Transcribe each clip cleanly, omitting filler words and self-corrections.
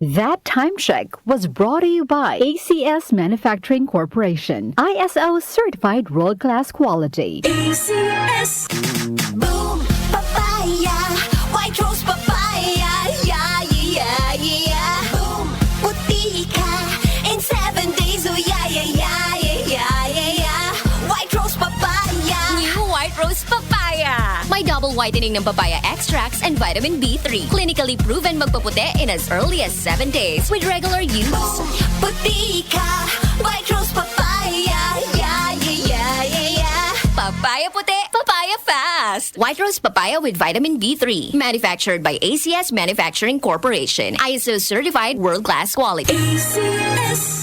That time check was brought to you by ACS Manufacturing Corporation, ISO certified world-class quality. ACS Boom Papaya White Rose Papaya Yeah, yeah, yeah Boom Puti ka in 7 days Oh yeah, yeah, yeah, yeah, yeah, yeah White Rose Papaya New White Rose Papaya. May double whitening ng papaya extracts and vitamin B3. Clinically proven magpaputi in as early as 7 days with regular use. Boom Puti ka White Rose Papaya Yeah, yeah, yeah, yeah, yeah Papaya puti, papaya fast. White Rose Papaya with vitamin B3. Manufactured by ACS Manufacturing Corporation. ISO certified world-class quality. ACS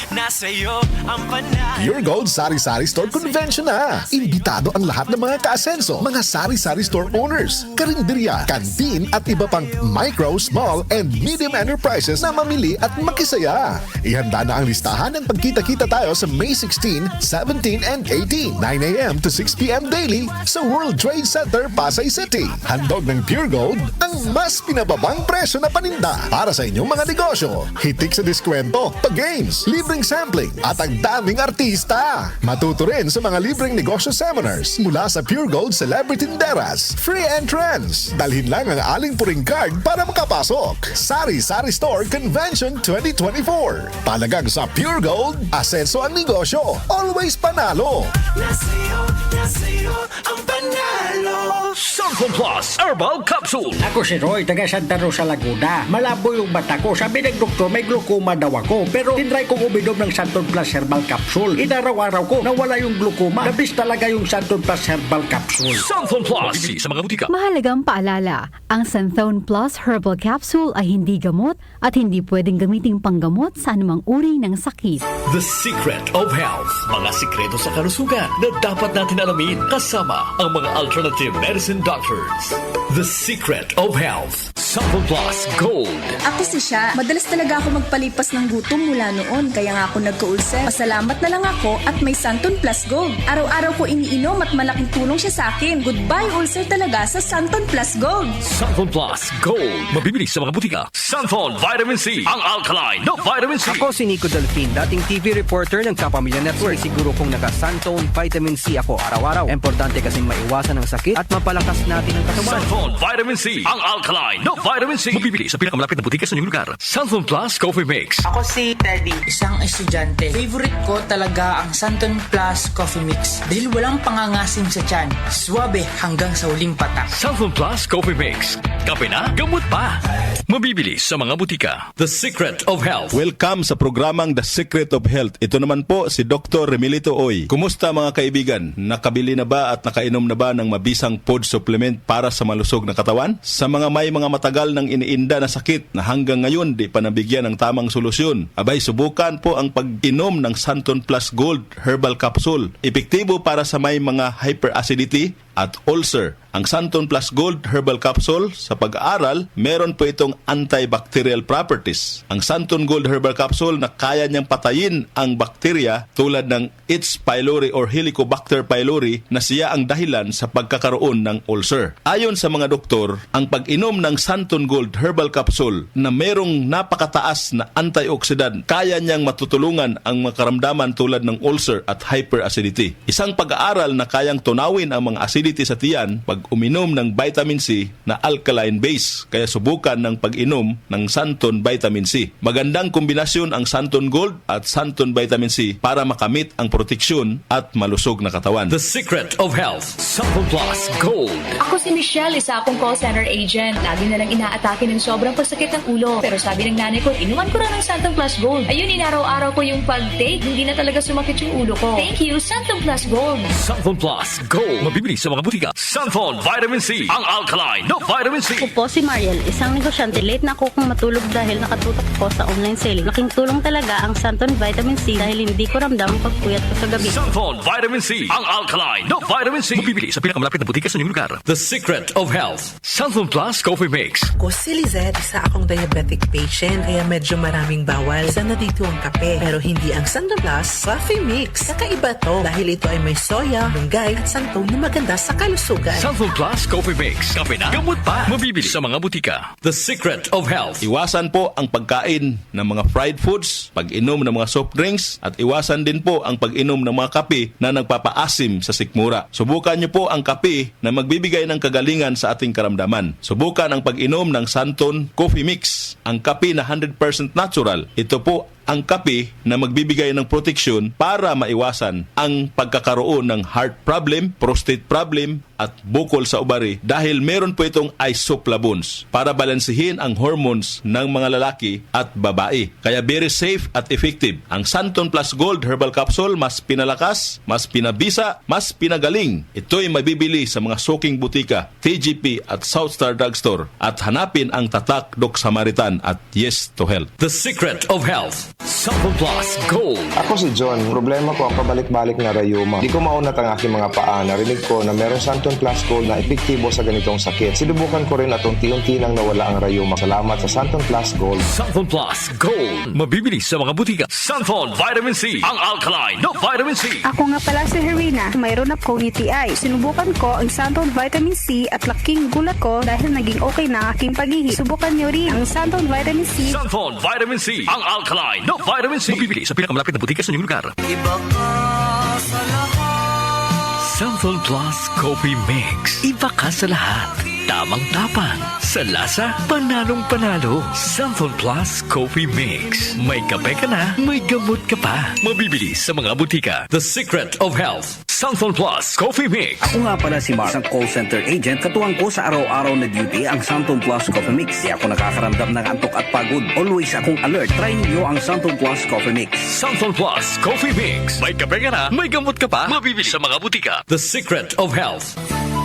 Nasa'yo ang panalo. Pure Gold Sari-Sari Store Convention na. Imbitado ang lahat ng mga kaasenso, mga sari-sari store owners, karinderya, kantin at iba pang micro, small and medium enterprises na mamili at makisaya. Ihanda na ang listahan ng pagkita-kita tayo sa May 16, 17 and 18, 9 a.m. to 6 p.m. daily sa World Trade Center, Pasay City. Handog ng Pure Gold ang mas pinababang presyo na paninda para sa inyong mga negosyo. Hitik sa diskwento, games, libreng sampling at ang daming artista. Matuto rin sa mga libreng negosyo seminars mula sa Pure Gold Celebrity Teras. Free entrance. Dalhin lang ang aling puring card para makapasok. Sari-Sari Store Convention 2024. Talagang sa Pure Gold, asenso ang negosyo. Always panalo. Nasa'yo ang panalo. Santon Plus Herbal Capsule. Ako si Roy, taga Santa Rosa, Laguna. Malabo yung mata ko. Sabi ng doktor, may glaucoma daw ako. Pero tinry kong uminom ng Santon Plus Herbal Capsule. Inaraw-araw ko, nawala yung glaucoma. Nabis talaga yung Santon Plus Herbal Capsule. Santon Plus. Bibili sa mga butika. Mahalagang paalala, ang Santhone Plus Herbal Capsule ay hindi gamot at hindi pwedeng gamiting panggamot sa anumang uri ng sakit. The Secret of Health. Mga sikreto sa kalusugan na dapat natin alamin kasama ang mga alternative medicine doctors. The Secret of Health. Santon Plus Gold. Ako si Sha. Madalas talaga ako magpalipas ng gutom mula noon, kaya nga ako nagka-ulcer. Pasalamat na lang ako at may Santon Plus Gold. Araw-araw ko iniinom at malaking tulong siya sa akin. Goodbye ulcer talaga sa Santon Plus Gold. Santon Plus Gold. Mabibili sa mga butika. Santon Vitamin C. Ang alkaline na vitamin C. Ako si Nico Delfin, dating TV reporter ng Kapamilya Network. Siguro kong naka-Santon Vitamin C ako araw-araw. Importante kasing maiwasan ang sakit at mapalakas natin ang katawan. Santon Vitamin C. Ang alkaline na vitamin C. Mabibili sa pinakamalapit na butika sa inyong lugar. Santon Plus Coffee Mix. Ako si Teddy, isang estudyante. Favorite ko talaga ang Santon Plus Coffee Mix dahil walang pangangasim sa tiyan. Suwabe hanggang sa huling patak. Santon Plus Coffee Mix. Kape na, gamot pa. Mabibili sa mga butika. The Secret of Health. Welcome sa programang The Secret of Health. Ito naman po si Dr. Remilito Oy. Kumusta mga kaibigan? Nakabili na ba at nakainom na ba ng mabisang food supplement para sa malusog na katawan? Sa mga may mga matagal nang iniinda na sakit na hanggang ngayon di pa nabigyan ng tamang solusyon, abay subukan po ang pag-inom ng Santon Plus Gold Herbal Capsule. Epektibo para sa may mga hyperacidity at ulcer. Ang Santon Plus Gold Herbal Capsule, sa pag-aaral, meron po itong antibacterial properties. Ang Santon Gold Herbal Capsule na kaya niyang patayin ang bakterya tulad ng H. pylori or Helicobacter pylori na siya ang dahilan sa pagkakaroon ng ulcer. Ayon sa mga doktor, ang pag-inom ng Santon Gold Herbal Capsule na merong napakataas na antioxidant, kaya niyang matutulungan ang mga karamdaman tulad ng ulcer at hyperacidity. Isang pag-aaral na kayang tunawin ang mga acidity sa tiyan pag uminom ng vitamin C na alkaline base, kaya subukan ng pag-inom ng Santon Vitamin C. Magandang kombinasyon ang Santon Gold at Santon Vitamin C para makamit ang proteksyon at malusog na katawan. The Secret of Health. Santon Plus Gold. Ako si Michelle, isa akong call center agent. Lagi na lang inaatake ng sobrang pasakit ng ulo. Pero sabi ng nanay ko, inuman ko na ng Santon Plus Gold. Ayun, inaraw-araw ko yung pag-take. Hindi na talaga sumakit yung ulo ko. Thank you, Santon Plus Gold. Santon Plus Gold. Mabibili sa mga butika. Santon Vitamin C. Ang alkaline na vitamin C. Ako po si Mariel, isang negosyante. Late na ako kung matulog dahil nakatutok ko sa online selling. Laking tulong talaga ang Santon Vitamin C dahil hindi ko ramdam ang pagpuyat ko sa gabi. Santon Vitamin C. Ang alkaline na vitamin C. Mabibili sa pinakamalapit na butika sa inyong lugar. The Secret of Health. Santon Plus Coffee Mix. Ako si Lizette, isa akong diabetic patient kaya medyo maraming bawal. Isa na dito ang kape pero hindi ang Santon Plus Coffee Mix. Kakaiba to dahil ito ay may soya, munggay at santol na maganda sa kalusugan. Santon Plus Coffee Mix. Kape na, gamot pa. Mabibili sa mga butika. The Secret of Health. Iwasan po ang pagkain ng mga fried foods, pag-inom ng mga soft drinks, at iwasan din po ang pag-inom ng mga kape na nagpapaasim sa sikmura. Subukan niyo po ang kape na magbibigay ng kagalingan sa ating karamdaman. Subukan ang pag-inom ng Santon Coffee Mix, ang kape na 100% natural. Ito po ang kape na magbibigay ng proteksyon para maiwasan ang pagkakaroon ng heart problem, prostate problem, at bukol sa ubari dahil meron po itong isoflavones para balansehin ang hormones ng mga lalaki at babae. Kaya very safe at effective. Ang Santon Plus Gold Herbal Capsule mas pinalakas, mas pinabisa, mas pinagaling. Ito'y mabibili sa mga suking butika, TGP at Southstar Drugstore at hanapin ang tatak Doc Samaritan at Yes to Health. The Secret of Health. Santon Plus Gold. Ako si John. Problema ko ang pabalik-balik na rayuma. Di ko maunat ang aking mga paa. Narinig ko na merong Santon Plus Gold na epektibo sa ganitong sakit. Sinubukan ko rin at unti-unti nang nawala ang rayuma. Salamat sa Santon Plus Gold. Santon Plus Gold. Mabibili sa mga butika. Santon Vitamin C. Ang alkaline na vitamin C. Ako nga pala si Herina. Mayroon akong UTI. Sinubukan ko ang Santon Vitamin C at laking gulat ko dahil naging okay na ang aking paghihi. Subukan niyo rin ang Santon Vitamin C. Santon Vitamin C. Ang alkaline na vitamin C. Mabibili sa pinakamalapit na butika sa inyong lugar. Iba ka sa lahat. Santon Plus Coffee Mix. Iba ka sa lahat. Tamang-tapang. Sa lasa, panalong-panalo. Santon Plus Coffee Mix. May kape ka na, may gamot ka pa. Mabibili sa mga butika. The Secret of Health. Santon Plus Coffee Mix. Ako nga pala si Mark, isang call center agent. Katuwang ko sa araw-araw na duty ang Santon Plus Coffee Mix. Di ako nakakaramdam ng antok at pagod. Always akong alert. Try niyo ang Santon Plus Coffee Mix. Santon Plus Coffee Mix. May kape ka na, may gamot ka pa. Mabibili sa mga butika. The Secret of Health.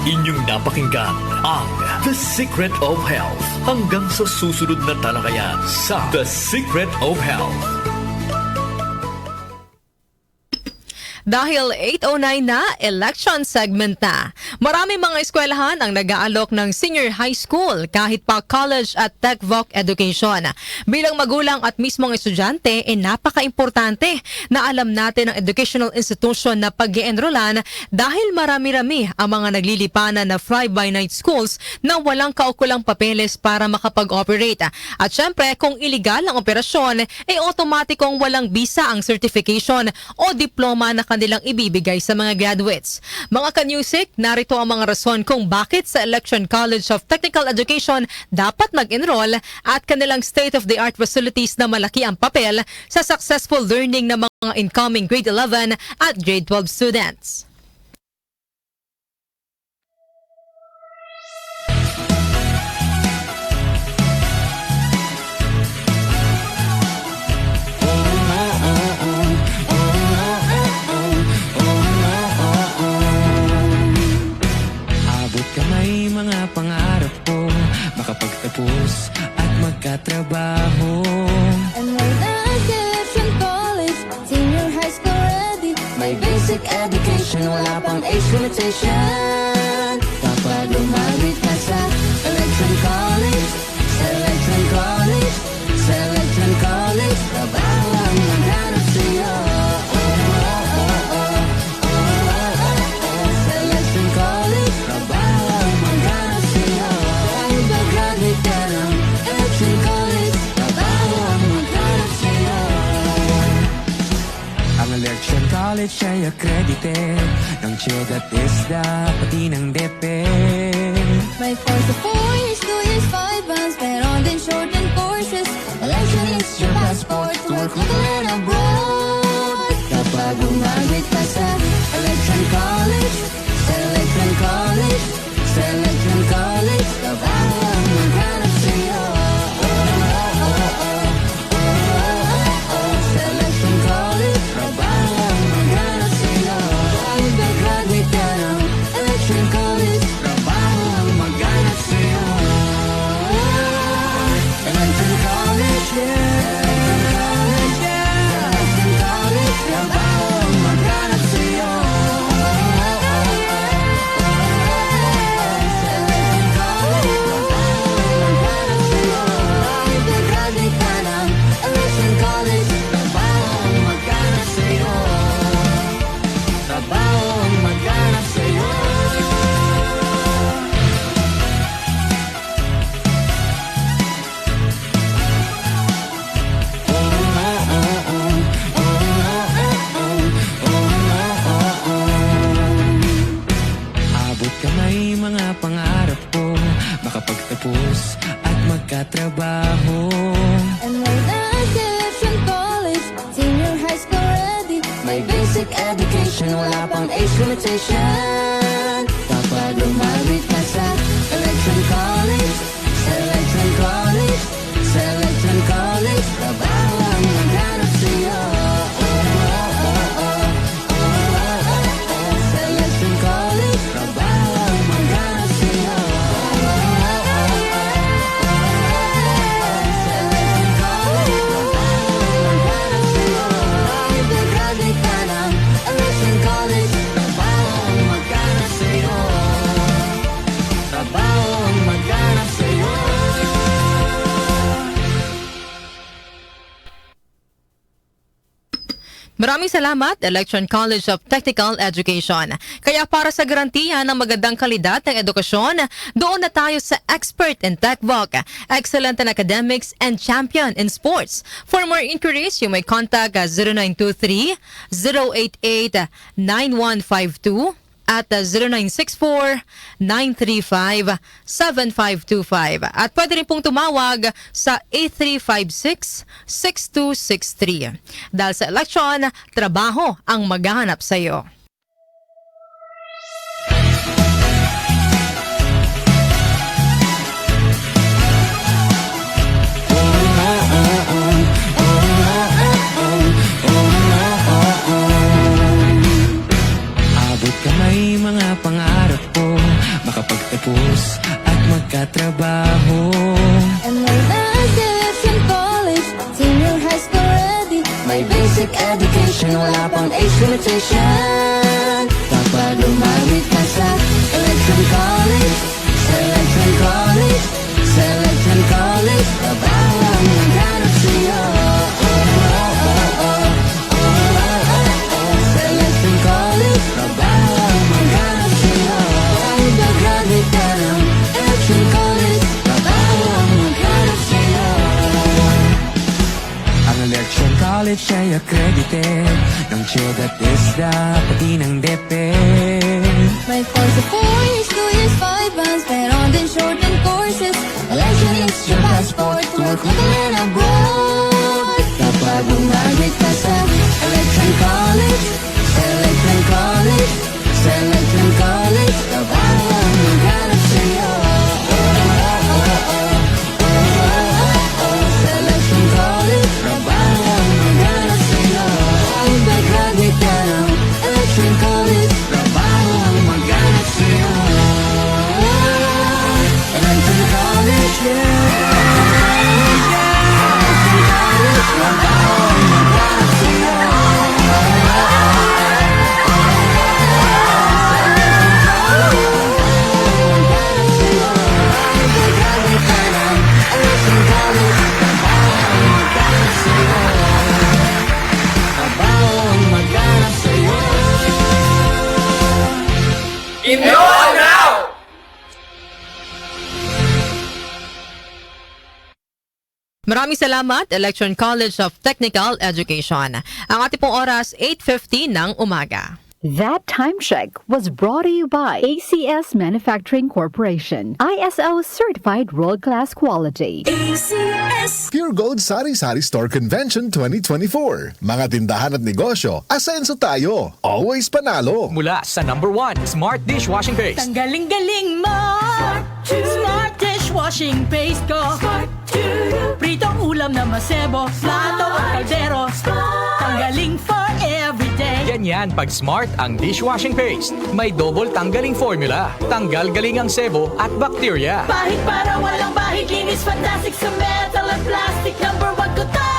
Inyong napakinggan ang The Secret of Health. Hanggang sa susunod na talakayan sa The Secret of Health. Dahil 8:09 na, election segment na. Marami mga eskwelahan ang nag-aalok ng senior high school kahit pa college at tech-voc education. Bilang magulang at mismong estudyante, napaka-importante na alam natin ang educational institution na pag-i-enrollan dahil marami-rami ang mga naglilipanan na fly-by-night schools na walang kaukulang papeles para makapag-operate. At syempre, kung illegal ang operasyon, automatikong walang visa ang certification o diploma na kanilang ibibigay sa mga graduates. Mga ka-music, narito ang mga rason kung bakit sa Election College of Technical Education dapat mag-enroll at kanilang state-of-the-art facilities na malaki ang papel sa successful learning ng mga incoming grade 11 at grade 12 students. Kamay mga pangarap ko, makapagtapos at magkatrabaho. Enrolled at from college, senior high school ready. May basic education, wala pang age limitation. Kapag umabit ka sa Election College, Selection College, Selection College, trabaho ang maghanap sa'yo. Selection College, trabaho ang maghanap sa'yo. Kahit mag-graduate ka ng Election College, trabaho ang maghanap sa'yo. Ang Election College ay accredited ng CHED at ISDA, pati ng DepEd. May 4 to 4 years, 2 years, 5 months, meron din shortened courses. Election is your passport to work local and abroad. Kapag umabit ka sa Election College, Selection College, Selection College, trabaho ang maghanap sa'yo. Selection College, trabaho ang maghanap sa'yo. Kahit mag-graduate ka ng Election College, trabaho ang maghanap sa'yo. magkatrabaho. And may selection college, senior high school ready. May basic education, wala pang age limitation. Kapag lumawit ka sa Selection College, Selection College, Selection College, trabaho ang maghanap sa'yo. Selection College, trabaho ang maghanap sa'yo. Selection College, trabaho ang maghanap sa'yo. Ipagraduate ka ng Selection College, trabaho ang maghanap sa'yo. Trabaho ang maghanap sa'yo. Maraming salamat, Election College of Technical Education. Kaya para sa garantiya ng magandang kalidad ng edukasyon, doon na tayo sa expert in TechVoc, excellent in academics, and champion in sports. For more inquiries, you may contact 0923-088-9152 at 0964-935-7525. At pwede rin pong tumawag sa 8356-6263. Dahil sa eleksyon, trabaho ang maghahanap sa iyo. Abot kamay mga pangarap ko, makapagtapos at magkatrabaho. And may selection college, senior high school ready. May basic education, wala pang age limitation. Kapag lumawit ka sa Selection College, Selection College, Selection College, trabaho ang maghanap sa'yo. Selection College, trabaho ang maghanap sa'yo. Ipagraduate ka ng Selection College, trabaho ang maghanap sa'yo. Ang Election College ay accredited ng CHED at ISDA, pati ng DepEd. May course of 4 years, 2 years, 5 months. Meron din shortened courses. Election is your passport to work legal and abroad. Kapag umabit ka sa Election College, Selection College, Selection College, trabaho ang maghanap sa'yo. Selection College, trabaho ang maghanap sa'yo. Ipagraduate ka ng Election College, trabaho ang maghanap sa'yo. Election College, Election College, trabaho ang maghanap sa'yo. Maraming salamat, Election College of Technical Education. Ang ating pong oras, 8:50 ng umaga. That time check was brought to you by ACS Manufacturing Corporation. ISO certified world-class quality. ACS Pure Gold Sari-Sari Store Convention 2024. Mga tindahan at negosyo, asenso tayo. Always panalo. Mula sa number 1, Smart Dishwashing Paste. Tanggaling-galing mo! Smart dishwashing paste ko! Pritong ulam na masebo, plato at kaldero. Tanggaling for everyday. Ganyan pag Smart ang dishwashing paste. May double tanggaling formula. Tanggal galing ang sebo at bacteria. Bahid para walang bahid, linis fantastic sa metal at plastic. Number 1 ko to!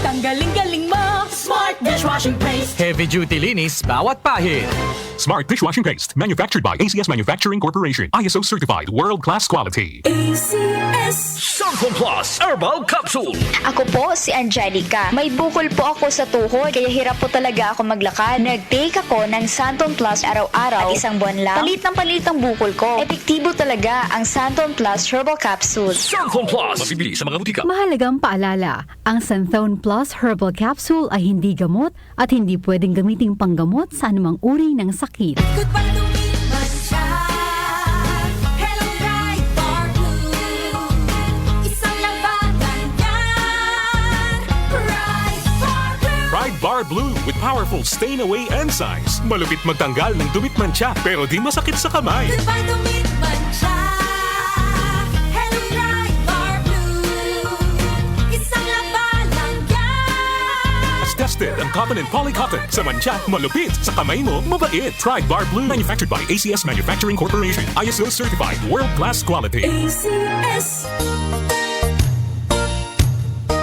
Tanggaling-galing mo! Smart dishwashing paste. Heavy duty linis bawat pahid. Smart Dishwashing Paste, manufactured by ACS Manufacturing Corporation. ISO certified, world-class quality. ACS Santon Plus Herbal Capsule. Ako po si Angelica. May bukol po ako sa tuhod, kaya hirap po talaga ako maglakad. Nag-take ako ng Santon Plus araw-araw at isang buwan lang. Palit ang bukol ko. Epektibo talaga ang Santon Plus Herbal Capsule. Santon Plus. Mabibili sa mga butika. Mahalagang paalala, ang Santhone Plus Herbal Capsule ay hindi gamot at hindi pwedeng gamiting panggamot sa anumang uri ng sakit. Goodbye to me, sunshine. Hello, bright dark blue. Blue with powerful stain-away enzymes. Malupit magtanggal ng dumit mancha pero di masakit sa kamay. Goodbye dumit mancha. Hello Pride Bar Blue. Isang labalang yan. As tested ang cotton and polycotton. Sa mancha, malupit. Sa kamay mo, mabait. Pride Bar Blue. Manufactured by ACS Manufacturing Corporation. ISO certified. World-class quality. ACS.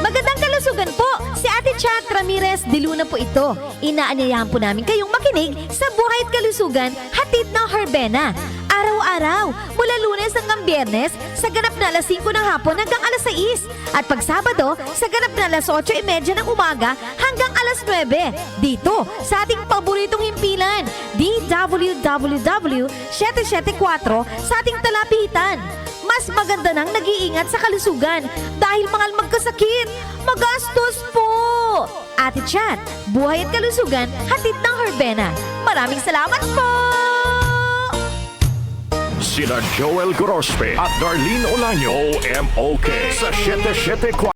Magandang kalusugan po! Si Ate Chat Ramirez de Luna po ito. Inaanyayahan po namin kayong makinig sa Buhay at Kalusugan, hatid ng Herbena. Araw-araw, mula Lunes hanggang Biyernes, sa ganap na alas 5 ng hapon hanggang alas 6. At pag Sabado, sa ganap na alas 8:30 ng umaga hanggang alas 9. Dito, sa ating paboritong himpilan, DWWW 774 sa ating talapitan. Mas maganda nang nag-iingat sa kalusugan dahil mahal magkasakit. Magastos po! Ate Chat, Buhay at Kalusugan, hatid ng Herbena. Maraming salamat po! Sina Joel Gorospe at Darlene Olaño, OMOK sa 774.